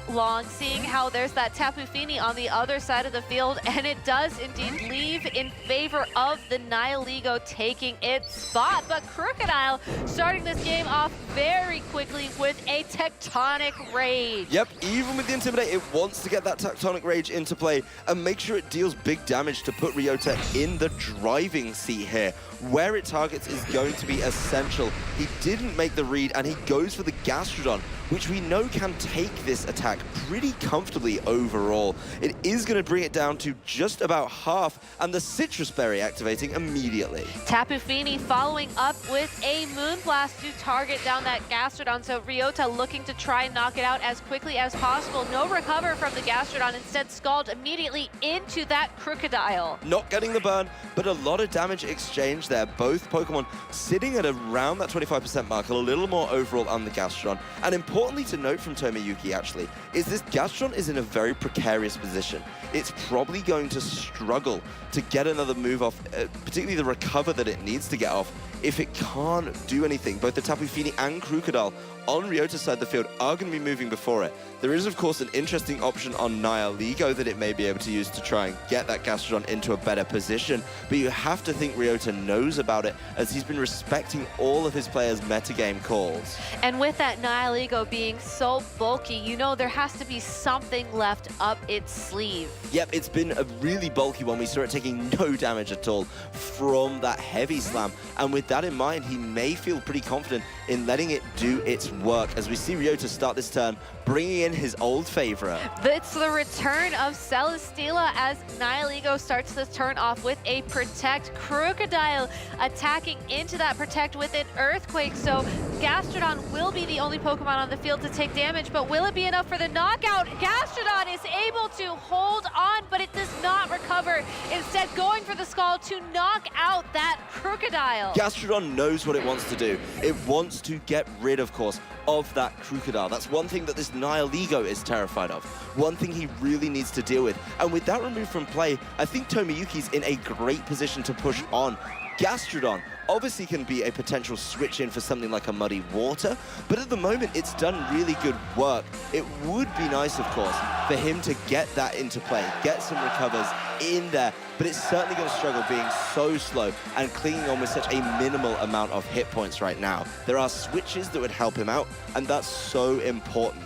long, seeing how there's that Tapu Fini on the other side of the field, and it does indeed leave in favor of the Nihilego taking its spot. But Krookodile starting this game off very quickly with a Tectonic Rage. Yep, even with the Intimidate, it wants to get that Tectonic Rage into play and make sure it deals big damage to put Ryota in the driving seat here. Where it targets is going to be essential. He didn't make the read, and he goes for the Gastrodon, which we know can take this attack pretty comfortably overall. It is going to bring it down to just about half, and the Citrus Berry activating immediately. Tapu Fini following up with a Moonblast to target down that Gastrodon, so Ryota looking to try and knock it out as quickly as possible. No recover from the Gastrodon, instead Scald immediately into that Krookodile. Not getting the burn, but a lot of damage exchanged there. Both Pokemon sitting at around that 25% mark, a little more overall on the Gastrodon. And importantly to note from Tomoyuki, actually, is this Gastrodon is in a very precarious position. It's probably going to struggle to get another move off, particularly the recover that it needs to get off, if it can't do anything. Both the Tapu Fini and Krookodile on Ryota's side of the field are going to be moving before it. There is, of course, an interesting option on Nihilego that it may be able to use to try and get that Gastrodon into a better position, but you have to think Ryota knows about it, as he's been respecting all of his players' metagame calls. And with that Nihilego being so bulky, you know there has to be something left up its sleeve. Yep, it's been a really bulky one. We saw it taking no damage at all from that heavy slam, and with that in mind, he may feel pretty confident in letting it do its work, as we see Ryota start this turn, bringing in his old favorite. It's the return of Celesteela as Nihilego starts this turn off with a Protect. Krookodile attacking into that Protect with an Earthquake, so Gastrodon will be the only Pokemon on the field to take damage, but will it be enough for the knockout? Gastrodon is able to hold on, but it does not recover, instead going for the Skull to knock out that Crocodile. Gastrodon knows what it wants to do. It wants to get rid, of course, of that Crocodile. That's one thing that this Nihilego is terrified of. One thing he really needs to deal with. And with that removed from play, I think Tomoyuki's in a great position to push on. Gastrodon obviously can be a potential switch in for something like a Muddy Water, but at the moment it's done really good work. It would be nice, of course, for him to get that into play, get some recovers in there, but it's certainly going to struggle being so slow and clinging on with such a minimal amount of hit points right now. There are switches that would help him out, and that's so important.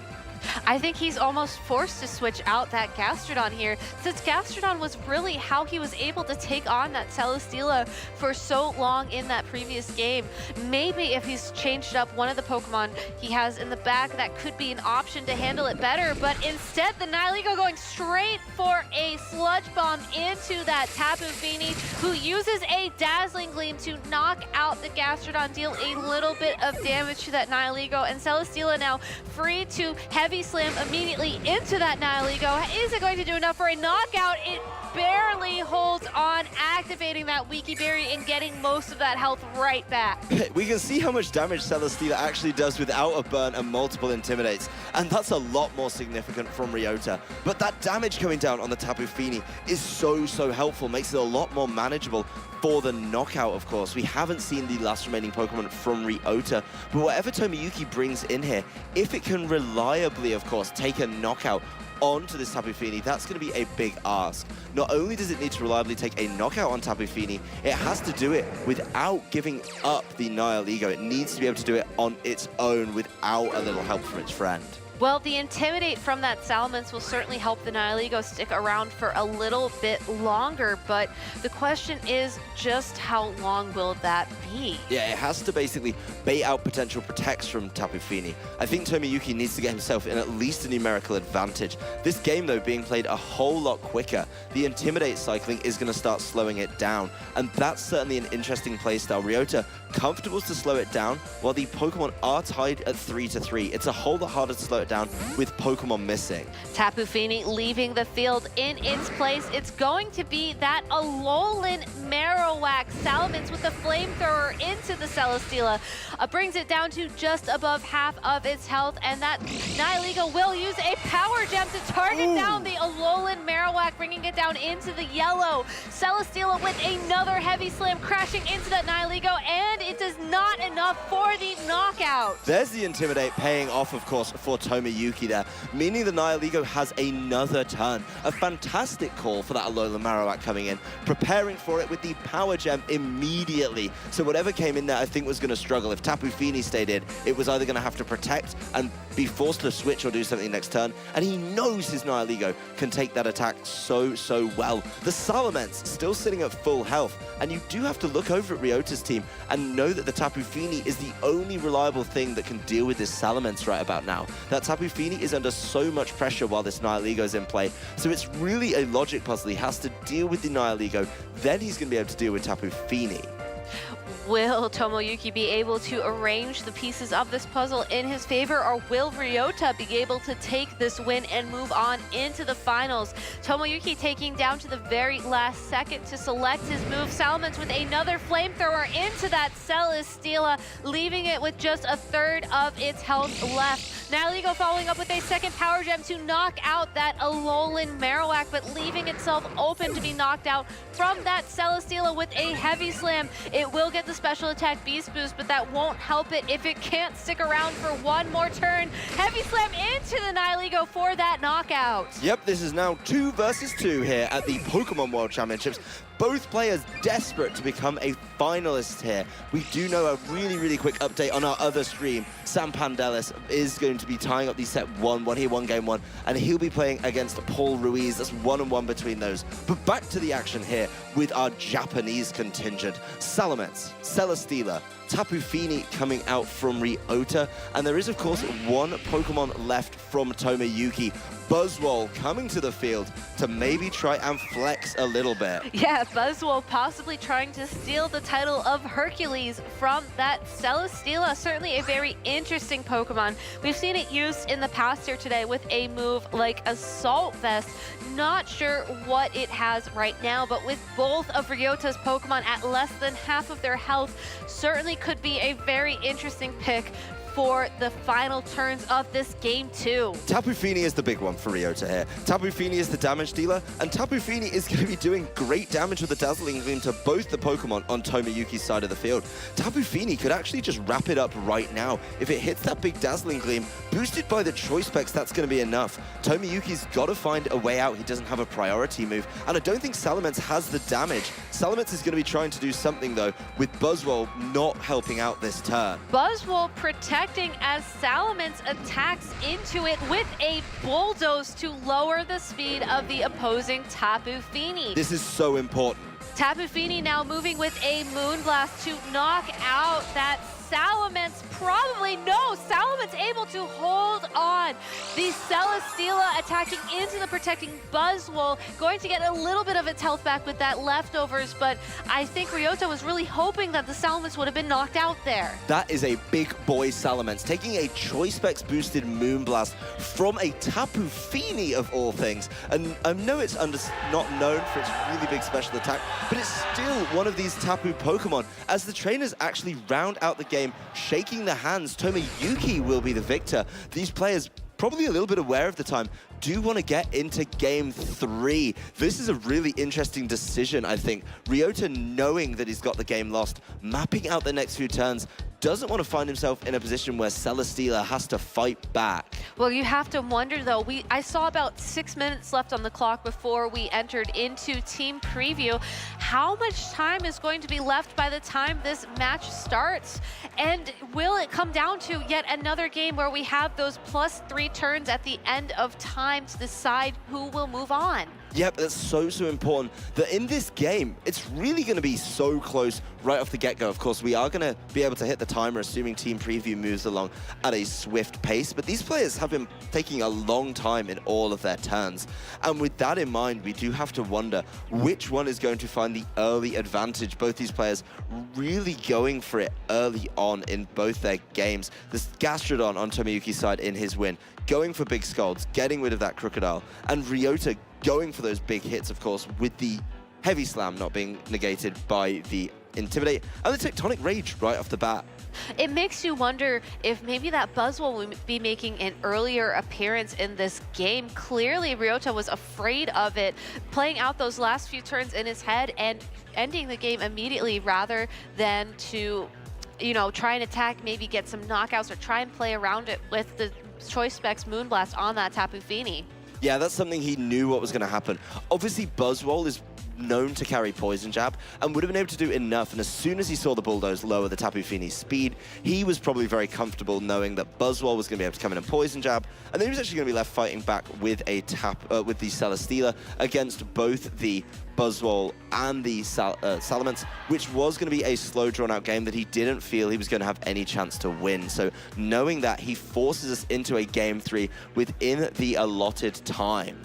I think he's almost forced to switch out that Gastrodon here, since Gastrodon was really how he was able to take on that Celesteela for so long in that previous game. Maybe if he's changed up one of the Pokemon he has in the back, that could be an option to handle it better, but instead the Nihilego going straight for a Sludge Bomb into that Tapu Fini, who uses a Dazzling Gleam to knock out the Gastrodon, deal a little bit of damage to that Nihilego, and Celesteela now free to Heavy Slam immediately into that Nihilego. Is it going to do enough for a knockout? It barely holds on, activating that Wiki Berry and getting most of that health right back. We can see how much damage Celesteela actually does without a burn and multiple Intimidates, and that's a lot more significant from Ryota. But that damage coming down on the Tapu Fini is so helpful, makes it a lot more manageable for the knockout, of course. We haven't seen the last remaining Pokemon from Ryota, but whatever Tomoyuki brings in here, if it can reliably, of course, take a knockout onto this Tapu Fini, that's going to be a big ask. Not only does it need to reliably take a knockout on Tapu Fini, it has to do it without giving up the Nihilego. It needs to be able to do it on its own without a little help from its friend. Well, the Intimidate from that Salamence will certainly help the Nihilego stick around for a little bit longer, but the question is just how long will that be? Yeah, it has to basically bait out potential protects from Tapu Fini. I think Tomoyuki needs to get himself in at least a numerical advantage. This game, though, being played a whole lot quicker, the Intimidate cycling is going to start slowing it down, and that's certainly an interesting playstyle. Ryota comfortable to slow it down, while the Pokemon are tied at 3-3. It's a whole lot harder to slow it down with Pokemon missing. Tapu Fini leaving the field in its place. It's going to be that Alolan Marowak Salamence with the Flamethrower into the Celesteela. Brings it down to just above half of its health, and that Nihilego will use a Power Gem to target down the Alolan Marowak, bringing it down into the yellow. Celesteela with another Heavy Slam crashing into that Nihilego, and it is not enough for the knockout. There's the Intimidate paying off, of course, for Tomoyuki there, meaning the Nihilego has another turn. A fantastic call for that Alolan Marowak coming in, preparing for it with the Power Gem immediately. So whatever came in there, I think was going to struggle. If Tapu Fini stayed in, it was either going to have to protect and be forced to switch or do something next turn, and he knows his Nihilego can take that attack so well. The Salamence still sitting at full health, and you do have to look over at Ryota's team and know that the Tapu Fini is the only reliable thing that can deal with this Salamence right about now. That Tapu Fini is under so much pressure while this Nihilego is in play, so it's really a logic puzzle. He has to deal with the Nihilego, then he's going to be able to deal with Tapu Fini. Will Tomoyuki be able to arrange the pieces of this puzzle in his favor, or will Ryota be able to take this win and move on into the finals? Tomoyuki taking down to the very last second to select his move. Salamence with another Flamethrower into that Celesteela, leaving it with just a third of its health left. Nihilego following up with a second Power Gem to knock out that Alolan Marowak, but leaving itself open to be knocked out from that Celesteela with a Heavy Slam. It will get the special attack Beast Boost, but that won't help it if it can't stick around for one more turn. Heavy Slam into the Nihilego for that knockout. Yep, this is now 2 versus 2 here at the Pokemon World Championships. Both players desperate to become a finalist here. We do know a really quick update on our other stream. Sam Pandelis is going to be tying up the set 1 here, 1 game 1, and he'll be playing against Paul Ruiz. That's 1-1 between those. But back to the action here with our Japanese contingent. Salamence, Celesteela, Tapu Fini coming out from Ryota, and there is, of course, 1 Pokemon left from Tomoyuki. Buzzwole coming to the field to maybe try and flex a little bit. Yeah, Buzzwole possibly trying to steal the title of Hercules from that Celesteela. Certainly a very interesting Pokemon. We've seen it used in the past here today with a move like Assault Vest. Not sure what it has right now, but with both of Ryota's Pokemon at less than half of their health, certainly could be a very interesting pick for the final turns of this game too. Tapu Fini is the big one for Ryota here. Tapu Fini is the damage dealer, and Tapu Fini is going to be doing great damage with the Dazzling Gleam to both the Pokemon on Tomoyuki's side of the field. Tapu Fini could actually just wrap it up right now. If it hits that big Dazzling Gleam, boosted by the Choice Specs, that's going to be enough. Tomoyuki's got to find a way out. He doesn't have a priority move, and I don't think Salamence has the damage. Salamence is going to be trying to do something, though, with Buzzwole not helping out this turn. Buzzwole protecting as Salamence attacks into it with a Bulldoze to lower the speed of the opposing Tapu Fini. This is so important. Tapu Fini now moving with a Moonblast to knock out that Salamence. Probably no. Salamence able to hold on. The Celesteela attacking into the protecting Buzzwole. Going to get a little bit of its health back with that leftovers, but I think Ryota was really hoping that the Salamence would have been knocked out there. That is a big boy Salamence, taking a Choice Specs boosted Moonblast from a Tapu Fini of all things. And I know it's not known for its really big special attack, but it's still one of these Tapu Pokemon. As the trainers actually round out the game, shaking the hands, Tomoyuki will be the victor. These players, probably a little bit aware of the time, do want to get into Game 3. This is a really interesting decision, I think. Ryota, knowing that he's got the game lost, mapping out the next few turns, doesn't want to find himself in a position where Celesteela has to fight back. Well, you have to wonder, though. I saw about 6 minutes left on the clock before we entered into team preview. How much time is going to be left by the time this match starts? And will it come down to yet another game where we have those +3 turns at the end of time to decide who will move on? Yep, that's so important that in this game, it's really going to be so close right off the get-go. Of course, we are going to be able to hit the timer, assuming Team Preview moves along at a swift pace, but these players have been taking a long time in all of their turns. And with that in mind, we do have to wonder which one is going to find the early advantage. Both these players really going for it early on in both their games. This Gastrodon on Tomoyuki's side in his win, going for big Scalds, getting rid of that Crocodile, and Ryota going for those big hits, of course, with the Heavy Slam not being negated by the Intimidate and the Tectonic Rage right off the bat. It makes you wonder if maybe that Buzzwole will be making an earlier appearance in this game. Clearly, Ryota was afraid of it, playing out those last few turns in his head and ending the game immediately rather than to, you know, try and attack, maybe get some knockouts or try and play around it with the Choice Specs Moonblast on that Tapu Fini. Yeah, that's something he knew what was going to happen. Obviously, Buzzwole is known to carry Poison Jab and would have been able to do enough, and as soon as he saw the Bulldoze lower the Tapu Fini's speed, he was probably very comfortable knowing that Buzzwole was going to be able to come in and Poison Jab, and then he was actually going to be left fighting back with a with the Celesteela against both the Buzzwole and the Salamence, which was going to be a slow drawn-out game that he didn't feel he was going to have any chance to win. So knowing that, he forces us into a Game 3 within the allotted time.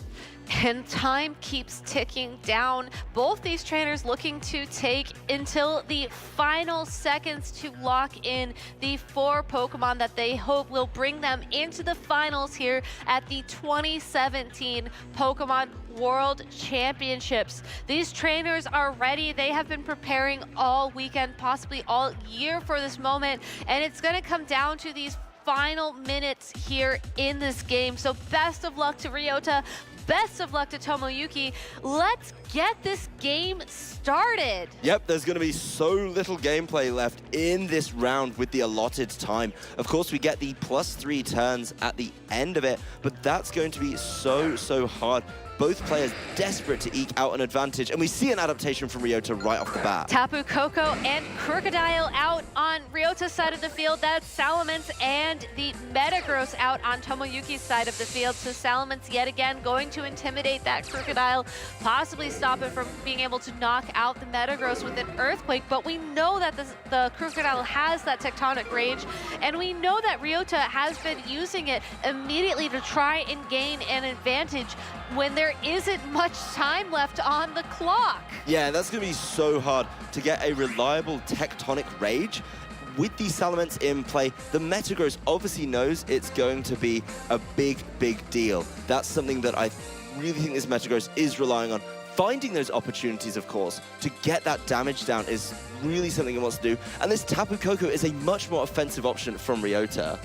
And time keeps ticking down. Both these trainers looking to take until the final seconds to lock in the 4 Pokemon that they hope will bring them into the finals here at the 2017 Pokemon World Championships. These trainers are ready. They have been preparing all weekend, possibly all year for this moment, and it's going to come down to these final minutes here in this game. So best of luck to Ryota. Best of luck to Tomoyuki. Let's get this game started. Yep, there's going to be so little gameplay left in this round with the allotted time. Of course, we get the +3 turns at the end of it, but that's going to be so hard. both players desperate to eke out an advantage, and we see an adaptation from Ryota right off the bat. Tapu Koko and Crocodile out on Ryota's side of the field. That's Salamence and the Metagross out on Tomoyuki's side of the field. So Salamence yet again going to intimidate that Crocodile, possibly stop it from being able to knock out the Metagross with an Earthquake. But we know that the Crocodile has that Tectonic Rage, and we know that Ryota has been using it immediately to try and gain an advantage when there isn't much time left on the clock. Yeah, that's going to be so hard to get a reliable Tectonic Rage. With the Salamence in play, the Metagross obviously knows it's going to be a big, big deal. That's something that I really think this Metagross is relying on. Finding those opportunities, of course, to get that damage down is really something it wants to do. And this Tapu Koko is a much more offensive option from Ryota.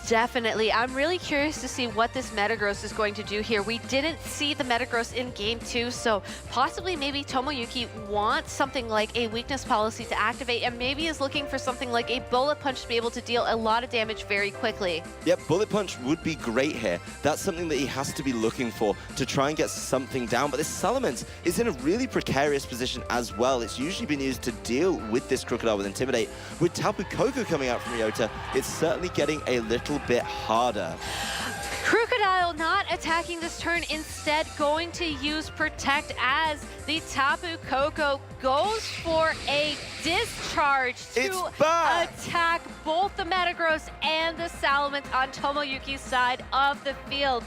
Definitely. I'm really curious to see what this Metagross is going to do here. We didn't see the Metagross in Game 2, so possibly maybe Tomoyuki wants something like a weakness policy to activate, and maybe is looking for something like a Bullet Punch to be able to deal a lot of damage very quickly. Yep, Bullet Punch would be great here. That's something that he has to be looking for to try and get something down. But this Salamence is in a really precarious position as well. It's usually been used to deal with this Crocodile with Intimidate. With Tapu Koko coming out from Ryota, it's certainly getting a little bit harder. Crocodile not attacking this turn, instead going to use Protect as the Tapu Koko goes for a discharge to attack both the Metagross and the Salamence on Tomoyuki's side of the field.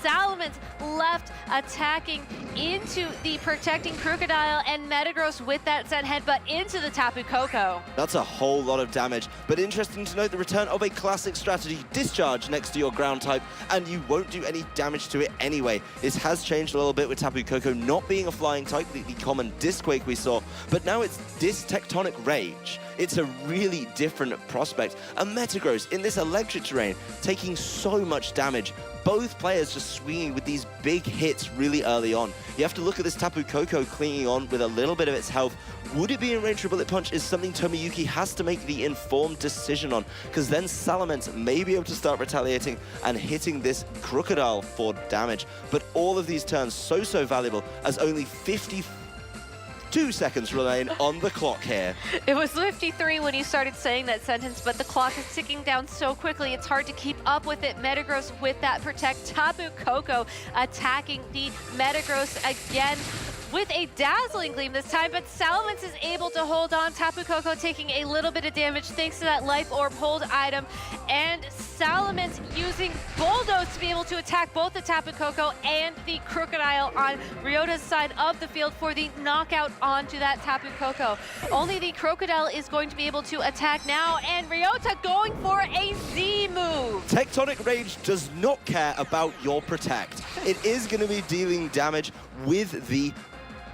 Salamence left attacking into the protecting Crocodile and Metagross with that Zen Headbutt into the Tapu Koko. That's a whole lot of damage, but interesting to note the return of a classic strategy, Discharge next to your ground type, and you won't do any damage to it anyway. This has changed a little bit with Tapu Koko not being a flying type, the common Disquake we saw, but now it's Tectonic Rage. It's a really different prospect. A Metagross in this electric terrain taking so much damage. Both players just swinging with these big hits really early on. You have to look at this Tapu Koko clinging on with a little bit of its health. Would it be in range for Bullet Punch is something Tomoyuki has to make the informed decision on, because then Salamence may be able to start retaliating and hitting this Crocodile for damage. But all of these turns so valuable, as only 52 seconds remain on the clock here. It was 53 when you started saying that sentence, but the clock is ticking down so quickly, it's hard to keep up with it. Metagross with that Protect. Tapu Koko attacking the Metagross again with a Dazzling Gleam this time, but Salamence is able to hold on. Tapu Koko taking a little bit of damage thanks to that Life Orb hold item, and Salamence using Bulldoze to be able to attack both the Tapu Koko and the Crocodile on Ryota's side of the field for the knockout onto that Tapu Koko. Only the Crocodile is going to be able to attack now, and Ryota going for a Z move. Tectonic Rage does not care about your Protect. It is going to be dealing damage with the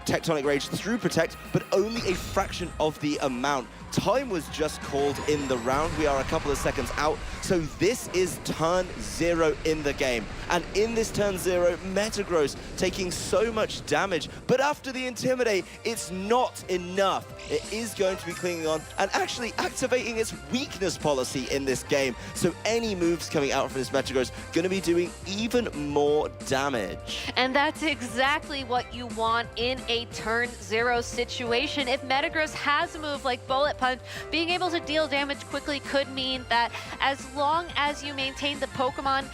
Tectonic Rage through Protect, but only a fraction of the amount. Time was just called in the round. We are a couple of seconds out. So this is turn 0 in the game. And in this turn 0, Metagross taking so much damage. But after the Intimidate, it's not enough. It is going to be clinging on and actually activating its weakness policy in this game. So any moves coming out from this Metagross going to be doing even more damage. And that's exactly what you want in a turn 0 situation. If Metagross has a move like Bullet Punch, being able to deal damage quickly could mean that as long as you maintain the Pokemon,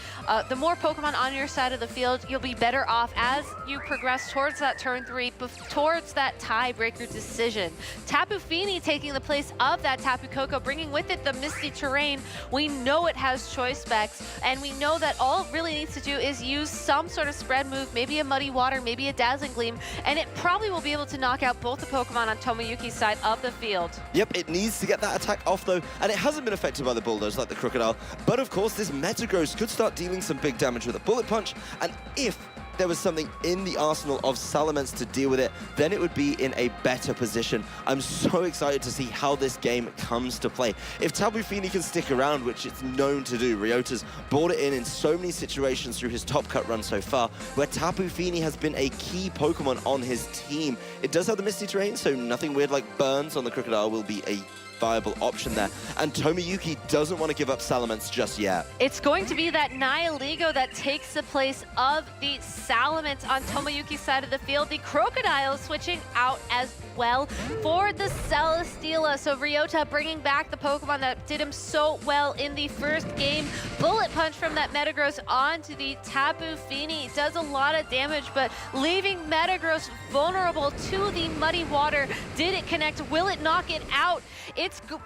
the more Pokemon on your side of the field, you'll be better off as you progress towards that turn 3, towards that tiebreaker decision. Tapu Fini taking the place of that Tapu Koko, bringing with it the Misty Terrain. We know it has choice specs, and we know that all it really needs to do is use some sort of spread move, maybe a Muddy Water, maybe a Dazzling Gleam, and it probably will be able to knock out both the Pokemon on Tomoyuki's side of the field. Yep, it needs to get that attack off though, and it hasn't been affected by the Bulldoze like the Crocodile, but of course this Metagross could start dealing some big damage with a Bullet Punch, and if there was something in the arsenal of Salamence to deal with it, then it would be in a better position. I'm so excited to see how this game comes to play. If Tapu Fini can stick around, which it's known to do, Ryota's brought it in so many situations through his Top Cut run so far, where Tapu Fini has been a key Pokemon on his team. It does have the Misty Terrain, so nothing weird like burns on the Crocodile will be a viable option there. And Tomoyuki doesn't want to give up Salamence just yet. It's going to be that Nihiligo that takes the place of the Salamence on Tomoyuki's side of the field. The Crocodile switching out as well for the Celesteela. So Ryota bringing back the Pokemon that did him so well in the first game. Bullet Punch from that Metagross onto the Tapu Fini. Does a lot of damage, but leaving Metagross vulnerable to the muddy water. Did it connect? Will it knock it out?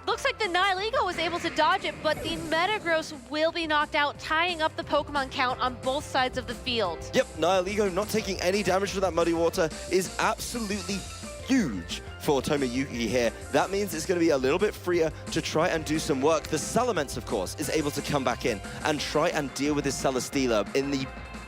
Looks like the Nihiligo was able to dodge it, but the Metagross will be knocked out, tying up the Pokemon count on both sides of the field. Yep, Nihiligo not taking any damage from that muddy water is absolutely huge for Tomoyuki here. That means it's going to be a little bit freer to try and do some work. The Salamence, of course, is able to come back in and try and deal with this Celesteela in the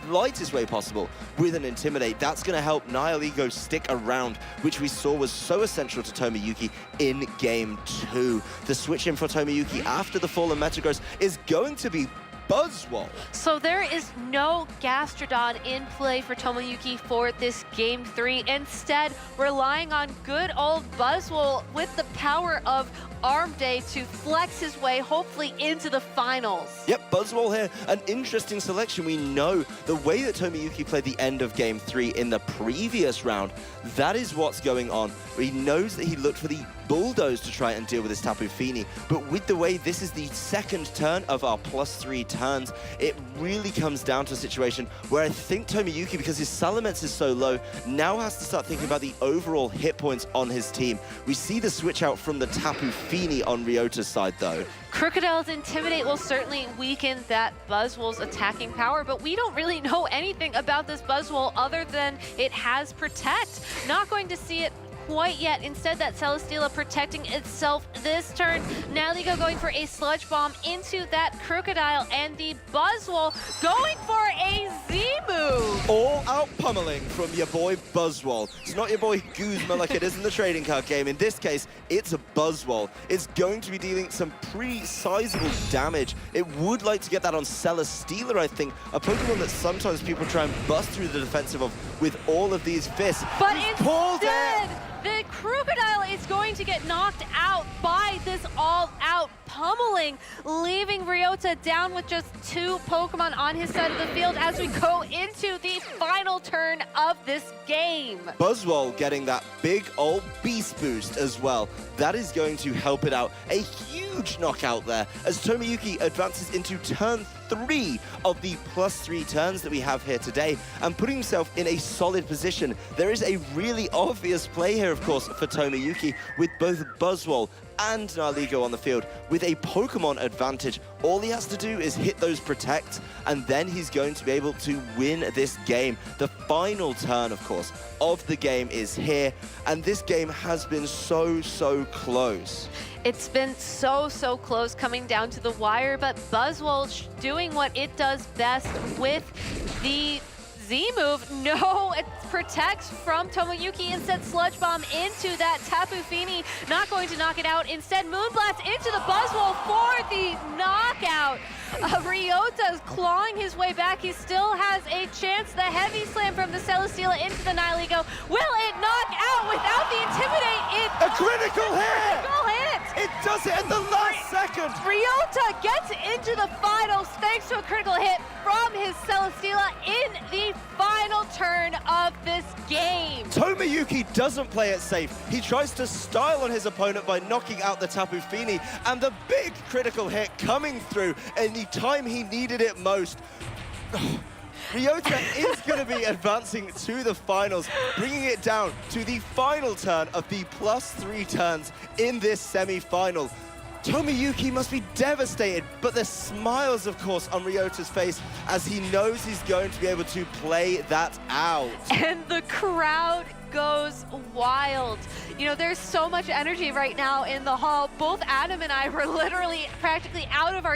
lightest way possible with an Intimidate. That's going to help Nihiligo stick around, which we saw was so essential to Tomoyuki in Game 2. The switch in for Tomoyuki after the fallen Metagross is going to be Buzzwole. So there is no Gastrodon in play for Tomoyuki for this Game 3. Instead, relying on good old Buzzwole with the power of Arm Day to flex his way, hopefully, into the finals. Yep, Buzzwole here, an interesting selection. We know the way that Tomoyuki played the end of Game 3 in the previous round, that is what's going on. He knows that he looked for the Bulldoze to try and deal with his Tapu Fini, but with the way this is the second turn of our +3 turns, it really comes down to a situation where I think Tomoyuki, because his Salamence is so low, now has to start thinking about the overall hit points on his team. We see the switch out from the Tapu Fini on Ryota's side, though. Crocodile's Intimidate will certainly weaken that Buzzwole's attacking power, but we don't really know anything about this Buzzwole other than it has Protect. Not going to see it quite yet. Instead, that Celesteela protecting itself this turn. Nihiligo going for a Sludge Bomb into that Crocodile, and the Buzzwole going for a Z-move. All out pummeling from your boy Buzzwole. It's not your boy Guzma like it is in the trading card game. In this case, it's a Buzzwole. It's going to be dealing some pretty sizable damage. It would like to get that on Celesteela, I think. A Pokemon that sometimes people try and bust through the defensive of with all of these fists. But instead, the Crocodile is going to get knocked out by this all-out pummeling, leaving Ryota down with just 2 Pokemon on his side of the field as we go into the final turn of this game. Buzzwole getting that big old beast boost as well. That is going to help it out. A huge knockout there as Tomoyuki advances into turn 3 of the +3 turns that we have here today and putting himself in a solid position. There is a really obvious play here, of course, for Tomoyuki with both Buzzwole and Nihiligo on the field with a Pokemon advantage. All he has to do is hit those Protect, and then he's going to be able to win this game. The final turn, of course, of the game is here, and this game has been so close. It's been so close, coming down to the wire, but Buzzwole doing what it does best with the Z-move. No, it protects from Tomoyuki. Instead, Sludge Bomb into that Tapu Fini. Not going to knock it out. Instead, Moonblast into the Buzzwole for the knockout. Ryota's clawing his way back. He still has a chance. The Heavy Slam from the Celesteela into the Nihiligo. Will it knock out without the Intimidate? A critical hit! Critical hit! It does it at the last second! Ryota gets into the finals thanks to a critical hit from his Celesteela in the final turn of this game. Tomoyuki doesn't play it safe. He tries to style on his opponent by knocking out the Tapu Fini, and the big critical hit coming through in the time he needed it most. Ryota is going to be advancing to the finals, bringing it down to the final turn of the +3 turns in this semi-final. Tomoyuki must be devastated, but there's smiles, of course, on Ryota's face as he knows he's going to be able to play that out. And the crowd goes wild. You know, there's so much energy right now in the hall. Both Adam and I were literally practically out of our